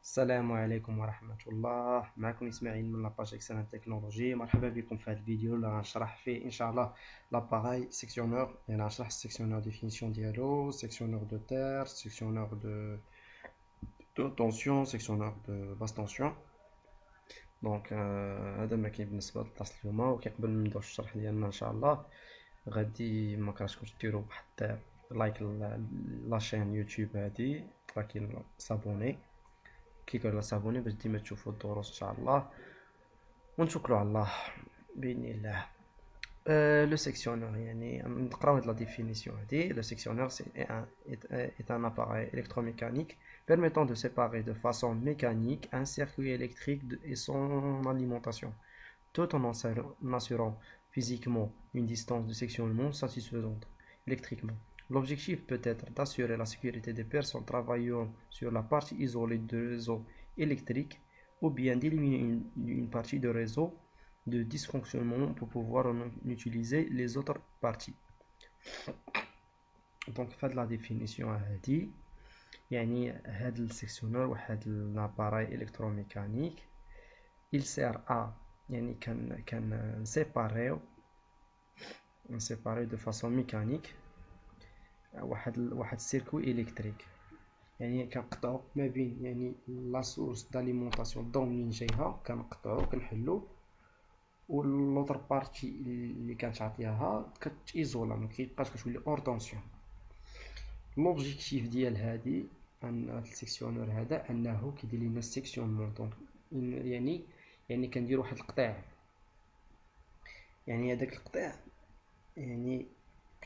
السلام عليكم ورحمة الله. معكم إسماعيل من لاباج إكسلان تكنولوجي. مرحبا بكم في هذا الفيديو اللي غنشرح فيه إن شاء الله لاباراي سيكسيونور. يعني غنشرح السيكسيونور ديفينيسيون ديالو، سيكسيونور دو تير، سيكسيونور دو طونسيون، سيكسيونور دو باس طونسيون. دونك هذا ما كاين بالنسبة للدرس اليوم. وقبل ما نبداو الشرح ديالنا إن شاء الله غادي مكرهتكمش ديروا واحد لايك لاشين يوتيوب هادي، كاين صابوني كليكوا على صابوني باش ديما تشوفوا الدروس ان شاء الله، ونشكروا على الله باذن الله. Le sectionneur, يعني نقراو هاد لا ديفينيسيون هادي. Le sectionneur est un appareil électromécanique permettant de séparer de façon mécanique un circuit électrique et son alimentation, tout en assurant physiquement une distance de sectionnement satisfaisante électriquement. L'objectif peut être d'assurer la sécurité des personnes travaillant sur la partie isolée du réseau électrique ou bien d'éliminer une partie du réseau de dysfonctionnement pour pouvoir en utiliser les autres parties. Donc faites la définition هذه. يعني هذا السكسيونور واحد l'appareil électromécanique il sert à يعني كان نسيباريو de façon mécanique واحد السيركوي الكتريك. يعني كنقطعو ما بين يعني لا سورس داليمونطاسيون الضو منين جايها كنقطعو كنحلو، و لوطر بارتي اللي كانت عطياها كتيزولا ما كيبقاش كتولي اور طونسيون. لوبجيكتيف ديال هادي ان السيكسيونور هذا انه كيدير لينا السيكسيونمون. دونك يعني كندير واحد القطاع، يعني هذاك القطاع يعني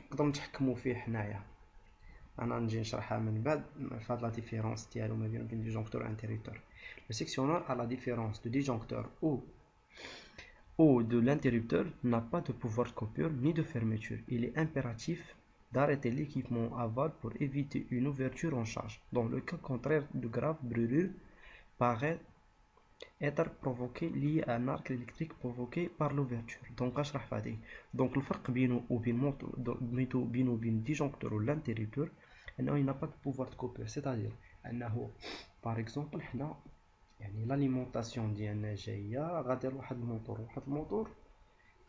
نقدروا نتحكموا فيه حنايا. انا نجي نشرحها من بعد في هاد لا ديفيرونس ديالو ما بين ديجونكتور و انتررupteur. Le sectionneur, à la différence du disjoncteur ou de l'interrupteur, n'a pas de pouvoir de coupure ni de fermeture. Il est impératif d'arrêter l'équipement aval pour éviter une ouverture en charge. Dans le cas contraire, de graves brûlures paraissent être provoquées liées à un arc électrique provoqué par l'ouverture. Donc اشرح فهادي. Donc الفرق بينه وبين الديجونكتور و l'interrupteur انه il n'a pas de pouvoir de coupure. c'est-à-dire انه par exemple حنا يعني l'alimentation ديالنا جايه غادير واحد الموتور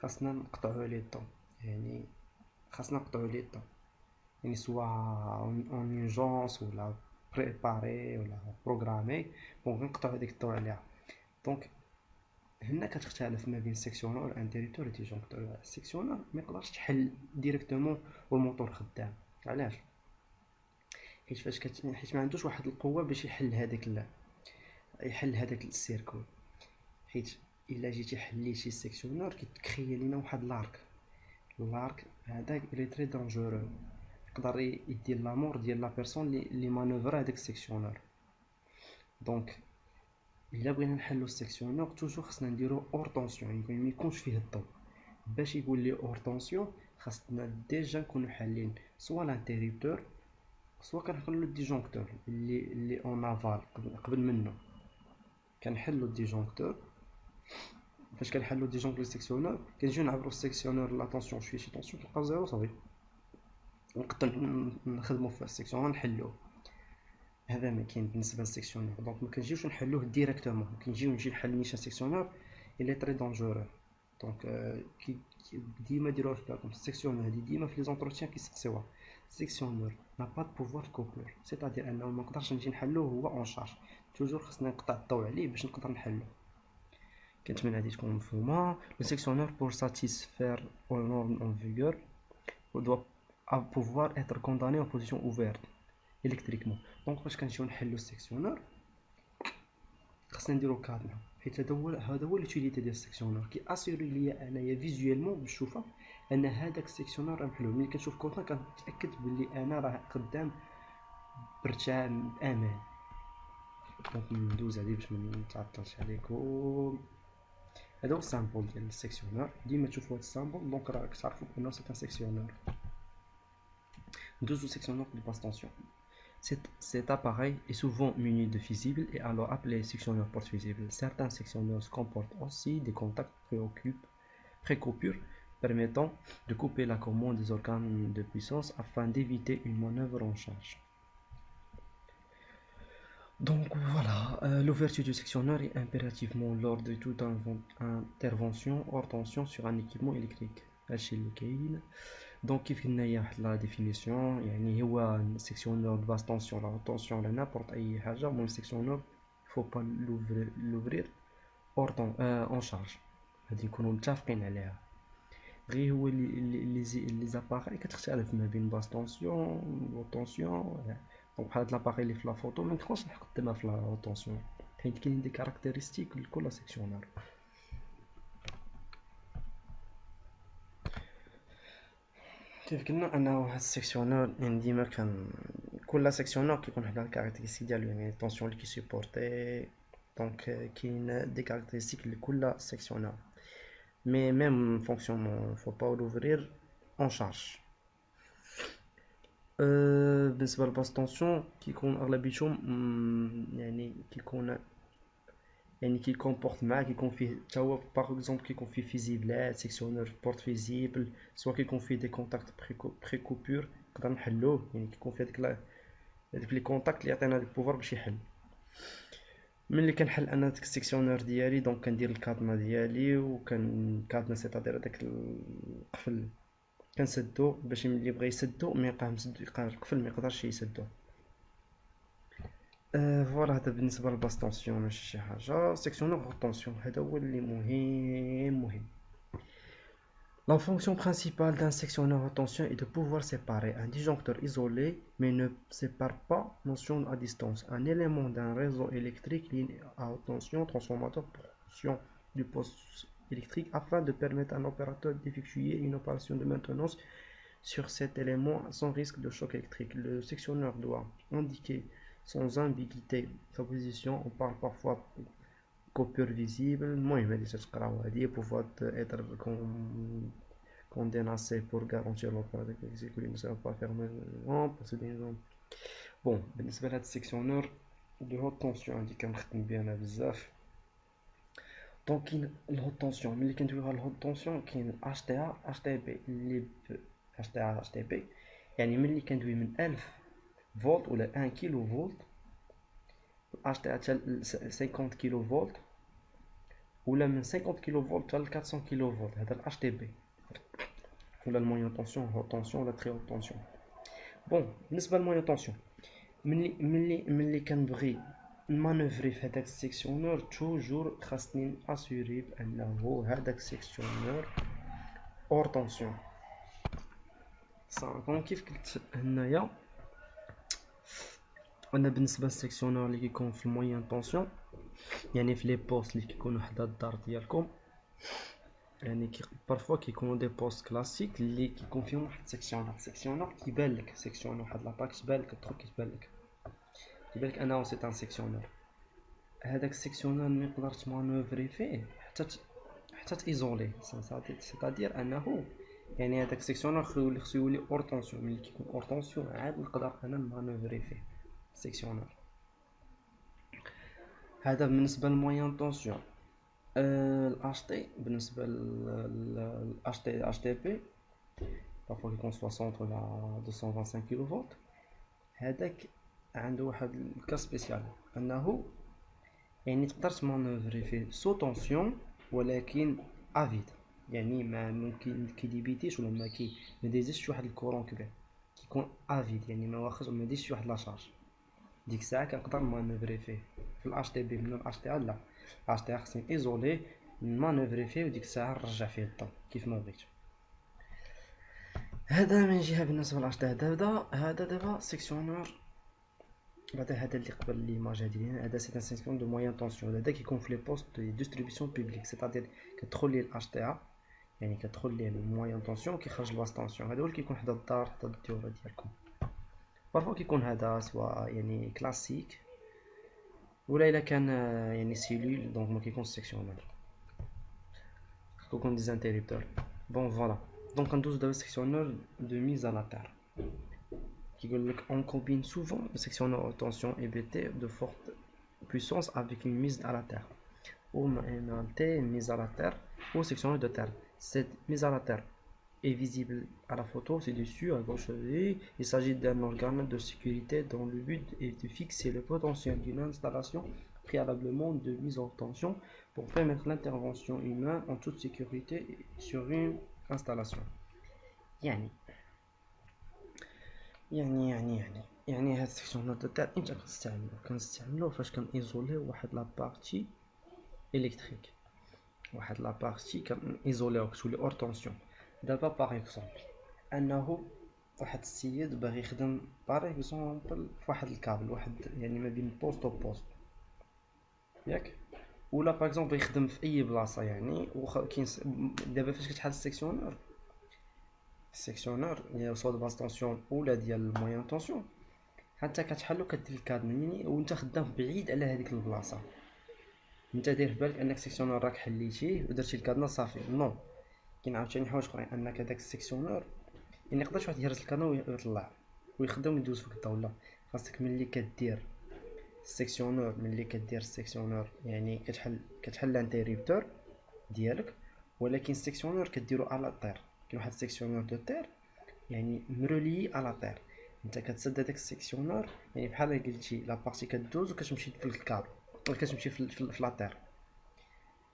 خاصنا نقطعوا عليه الضو. يعني خاصنا نقطعوا عليه الضو يعني سوا اون urgence ولا بريباري ولا بروغرامي، دونك نقطعوا هذيك الضو عليها. دونك هنا كتختلف ما بين السيكسيونور والانتررupteur و ديجونكتور. السيكسيونور ما يقدرش تحل ديريكتومون والموتور خدام. علاش؟ حيت ما عندوش واحد القوه باش يحل هذاك السيركوي. حيت الا جيتي حليتي السيكسيونور كيتكري لينا واحد لارك هذاك الي تري دونجورو، يقدر يدير لامور ديال لا بيرسون اللي مانوفر هذاك السيكسيونور. دونك الا بغينا نحلو السيكسيونور توجور خصنا نديرو اور طونسيون، يعني ما يكونش فيه الضو. باش يقول لي اور طونسيون خاصنا ديجا نكونو حالين سوا لانتررupteur سوا كنحلو الديجونكتور اللي اون افال قبل منه. كنحلو الديجونكتور. فاش كنحلو الديجونكتور السيكسيونور كنجيو نعبرو السيكسيونور لا طونسيون شويه شي طونسيون كنلقاو زيرو صافي، نقدر نخدمو في السيكسيونور نحلوه. هذا ما كاين بالنسبه للسيكسيونور. دونك ما كنجيوش نحلوه ديريكتومون، نجي نحل نيشان سيكسيونور اللي تري دونجورو. دونك ديما ديروها في بالكم السيكسيونور هادي ديما في لي زونتروتيان كيسقسيوها السيكسيونور نا با دو بوفوار دو كوبور، سيتادير انه ما نقدرش نجي نحلوه هو اون شارج، توجور خصنا نقطع الضوء عليه باش نقدر نحلو. كنتمنى هادي تكون مفهومه. لو سيكسيونور pour satisfaire aux normes en vigueur doit pouvoir être condamné en position ouverte électriquement. دونك فاش كنجيو نحلو السيكسيونور خصنا نديرو كادنا، حيت هذا هو لوتيليتي ديال السيكسيونور. كي اسيري ليا انايا فيزويلمون بالشوفه ان هذاك السيكسيونور راه محلول. ملي كنشوف كوطا كنتاكد بلي انا راه قدام برتاح امان. دونك ندوز هذه باش ما نتعطلش عليكم. هذا هو السامبل ديال السيكسيونور، ديما تشوفوا هذا السامبل دونك راك تعرفوا انه سي ان سيكسيونور. ندوزو سيكسيونور دو باس طونسيون. Cet appareil est souvent muni de fusibles et alors appelé sectionneur porte-fusible. Certains sectionneurs comportent aussi des contacts pré-coupure permettant de couper la commande des organes de puissance afin d'éviter une manœuvre en charge. Donc voilà, l'ouverture du sectionneur est impérativement lors de toute intervention hors tension sur un équipement électrique. هادشي اللي كاين. دونك كيف قلنا هي واحد لا ديفينيسيون، يعني هو sectionneur de basse tension la haute tension ولا n'importe اي حاجه. المهم sectionneur faut pas l'ouvrir hors en charge. هادي نكونوا متفقين عليها. غير هو لي زاباري كتختلف ما بين باس طونسيون و طونسيون. دونك بحال هاد لاباري اللي في لا فوتو منقدرش نقدمها في لا طونسيون، حيت كاين دي كاركتيرستيك لكل سيكسيونور. كيف قلنا انه واحد السيكسيونور يعني ديما كل سيكسيونور كيكون واحد الكاركتيرستيك ديالو، يعني الطونسيون اللي كيسيبورتي. دونك كاين دي كاركتيرستيك لكل سيكسيونور. مي ميم فونكسيونمون فو با لوفرير اون شارج. بالنسبه للباس طونسيون كيكون اغلبيتهم يعني كيكون يعني كيكونبورت معاه كيكون فيه حتى هو باغ اكزومبل كيكون فيه فيزيبلات سيكسيونور بورت فيزيبل، سوا كيكون فيه دي كونتاكت بري كوبور نقدر نحلوه، يعني كيكون فيه هذيك لي كونتاكت اللي يعطينا هذاك البوفر باش يحل. ملي كنحل انا داك السيكسيونور ديالي دونك كندير الكادنا ديالي وكنكادنا سيتادير داك القفل كنسدو باش ملي بغى يسدو ما يبقى مسدو، يبقى القفل ما يقدرش يسدو. فوالا هذا بالنسبه للباس طونسيون ماشي شي حاجه. سيكسيونور هوت طونسيون هذا هو اللي مهم. La fonction principale d'un sectionneur haute tension est de pouvoir séparer un disjoncteur isolé mais ne sépare pas notion à distance un élément d'un réseau électrique lié à haute tension transformateur portion du poste électrique afin de permettre à un opérateur d'effectuer une opération de maintenance sur cet élément sans risque de choc électrique. Le sectionneur doit indiquer sans ambiguïté sa position. On parle parfois coupure visible. المهم هادي تتقراو هادي pouvoir être condensé pour garantir l'opérateur exécuter ne sera pas fermé bon. بالنسبة لهاد السيكسيونور de haute tension هادي كنخدم بها انا بزاف. دونك كاين الهوت طونسيون، ملي كندويو على الهوت طونسيون كاين اش تي ا اش تي بي اللي اش تي ا اش تي بي، يعني ملي كندوي من 1000 فولت ولا 1 كيلو فولت اش تي ا حتى 50 كيلو فولت ولا من 50 كيلو فولت حتى 400 كيلو فولت، هذا الاش تي بي ولا الموين طونسيون هوت طونسيون ولا تري هوت طونسيون. بون بالنسبه للموين طونسيون ملي كنبغي نمانوفري في هذاك السيكسيونور توجور خاصني اسوري بانه هذاك السيكسيونور اور طونسيون. صافي كيف قلت هنايا انا بالنسبه للسيكسيونور اللي كيكون في الموين طونسيون يعني في لي بوست اللي كيكونوا حدا الدار ديالكم، يعني بارفوا كيكونوا دي بوست كلاسيك اللي كيكون فيهم واحد سيكسيونور كيبان لك سيكسيونور واحد لاطاك تبان لك التروك كيبان لك انه سي ان سيكسيونور. هذاك السيكسيونور ما يقدر تمانوفري فيه حتى تايزولي، سيتادير انه يعني هذاك السيكسيونور خصو يولي اور طونسيون. ملي كيكون اور طونسيون عاد نقدر انا نمانوفري فيه السيكسيونور. هذا بالنسبه للموين طونسيون. الاش تي بالنسبه للاش تي بي بارفو كيكون 60 ولا 225 كيلو فولت، هذاك عنده واحد الكا سبيسيال انه يعني تقدر تمانوفري فيه سو طونسيون ولكن افيد، يعني ما ممكن كيديبيتيش ولا ما ديزيش واحد الكورون كبير، كيكون افيد يعني ما واخدش ما ديزش واحد لا شارج. ديك الساعه كنقدر مانوفري فيه. في الاش تي بي من الاش تي لا الاش تي خصني ايزولي مانوفري فيه وديك الساعه نرجع فيه الضوء كيف ما بغيت. هذا من جهه بالنسبه لاش تي. هذا دابا سيكسيونور بعد هذا اللي قبل ليماج هادي هذا سي ان سيكسيون دو موين طونسيون. هذا كيكون في لي بوست دو ديستريبيسيون بوبليك، سيتادير كتدخل ليه الاش تي ا يعني كتدخل ليه الموين طونسيون كيخرج الباس طونسيون. هذا هو اللي كيكون حدا الدار حدا الديوره ديالكم. بارفو كيكون هذا سواء يعني كلاسيك ولا الا كان يعني سيلول دونك ما كيكونش سيكسيونور كيكون دي انتريبتور. بون فوالا دونك ندوز دابا سيكسيونور دو ميز à la terre. كيقول لك on combine souvent le sectionneur haute tension EBT de forte puissance avec une mise à la terre ou une mise à la terre ou sectionneur de terre. Cette mise à la terre est visible à la photo ci-dessus à gauche. Il s'agit d'un organe de sécurité dont le but est de fixer le potentiel d'une installation préalablement de mise en tension pour permettre l'intervention humaine en toute sécurité sur une installation. يعني هاد السيكسيونور دو تاع امتى كنستعملوه فاش كنيزوليو واحد لابارتي الكتريك، واحد لابارتي كنيزوليو كتولي اور طونسيون. دابا باغ اكزومبل انه واحد السيد باغي يخدم باغ اكزومبل فواحد الكابل، واحد يعني ما بين بوست و بوست ياك، ولا باغ اكزومبل يخدم في اي بلاصه يعني كاين دابا فاش كتحل السيكسيونور ديال سوا باس طونسيون ولا ديال موين طونسيون، حتى كتحلو كدير الكادميني وانت خدام بعيد على هذيك البلاصه. انت داير في بالك انك سيكسيونور راك حليتيه ودرتي الكادنا صافي، نو، كاين عاوتاني حوايج اخرين انك هذاك السيكسيونور يعني يقدرش واحد يهرس الكادنا ويطلع ويخدم ويدوز فيك الضوء، لا، خاصك ملي كدير السيكسيونور يعني كتحل الانتيريبتور ديالك، ولكن السيكسيونور كديرو على طير. كاين واحد السيكسيونور دو تير يعني مرولي على طير، انت كتسد هذاك السيكسيونور يعني بحال قلتي لا بارتي كدوز وكتمشي في الكابل كتمشي في لاطير.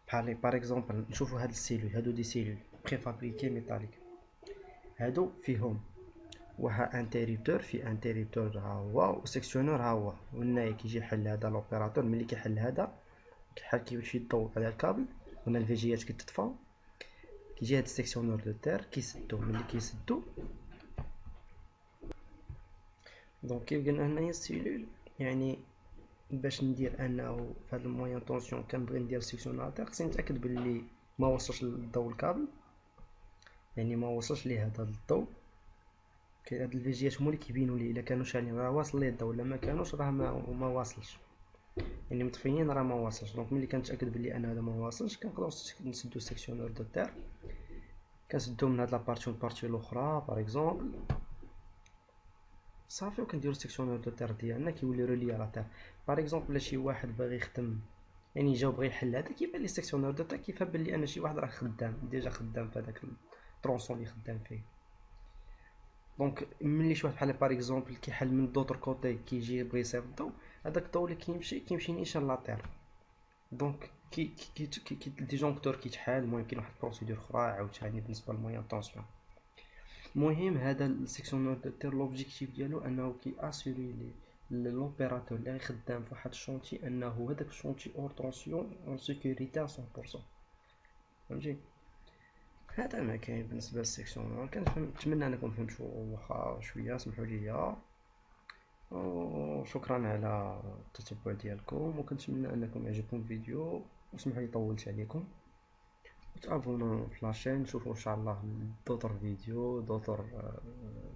بحال باغ اكزومبل نشوفوا هاد السيلول، هادو دي سيلول بري فابريكي ميتاليك، هادو فيهم واحد انتيريبتور، في انتيريبتور ها هو وسيكسيونور ها هو، وهنايا كيجي يحل هذا لوبيراتور. ملي كيحل هذا بحال كيمشي الضوء على الكابل وهنا الفيجيات كتطفى، كيجي هاد السيكسيونور دو تير كيسدو. ملي كيسدو دونك كيف قلنا هنايا السيلول يعني باش ندير انه في هذا الموين طونسيون كنبغي ندير سيكسيوناتور خصني نتاكد باللي ما وصلش للضوء الكابل، يعني ما وصلش ليه هذا الضوء. كاين هاد الفيجيات هما اللي كيبينوا لي الا كانوا شالين راه واصل ليه الضوء، الا ما كانوش راه ما واصلش، يعني مطفيين راه ما واصلش. دونك ملي كنتاكد باللي انا هذا ما واصلش كنقدروا نسدو السيكسيونور دو تير، كنسدو من هاد لابارتي والبارتي الاخرى باغ اكزومبل صافي، وكنديرو السيكسيونور دو تير ديالنا كيولي رولي على تير. باغ اكزومبل شي واحد باغي يخدم يعني جا بغى يحل هذا، كيبان لي السيكسيونور دو تير كيفهم بلي انا شي واحد راه خدام ديجا خدام في هذاك الطرونسون اللي خدام فيه. دونك ملي شي واحد بحال باغ اكزومبل كيحل من دوطر كوتي كيجي بغى يصيب الضوء، هذاك الضوء اللي كيمشي نيشان لاطير. دونك كي ديجونكتور كيتحال. المهم كاين واحد البروسيدور اخرى عاوتاني بالنسبه للموين طونسيون. المهم هذا السيكسيونور دو تير لوبجيكتيف ديالو انه كي اسوري لوبيراتور اللي خدام في واحد الشونتي انه هذاك الشونتي اور طونسيون اون سيكوريتي 100%. فهمتي؟ هذا ما كاين بالنسبه للسيكسيونور. نتمنى انكم فهمتوا واخا شويه، سمحوا لي، وشكرا على التتبع ديالكم، وكنتمنى انكم يعجبكم الفيديو، وسمحوا لي طولت عليكم. وتابونوا في لاشين، نشوفوا ان شاء الله دوطر فيديو دوطر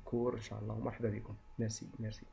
كور ان شاء الله. مرحبا بكم. ميرسي.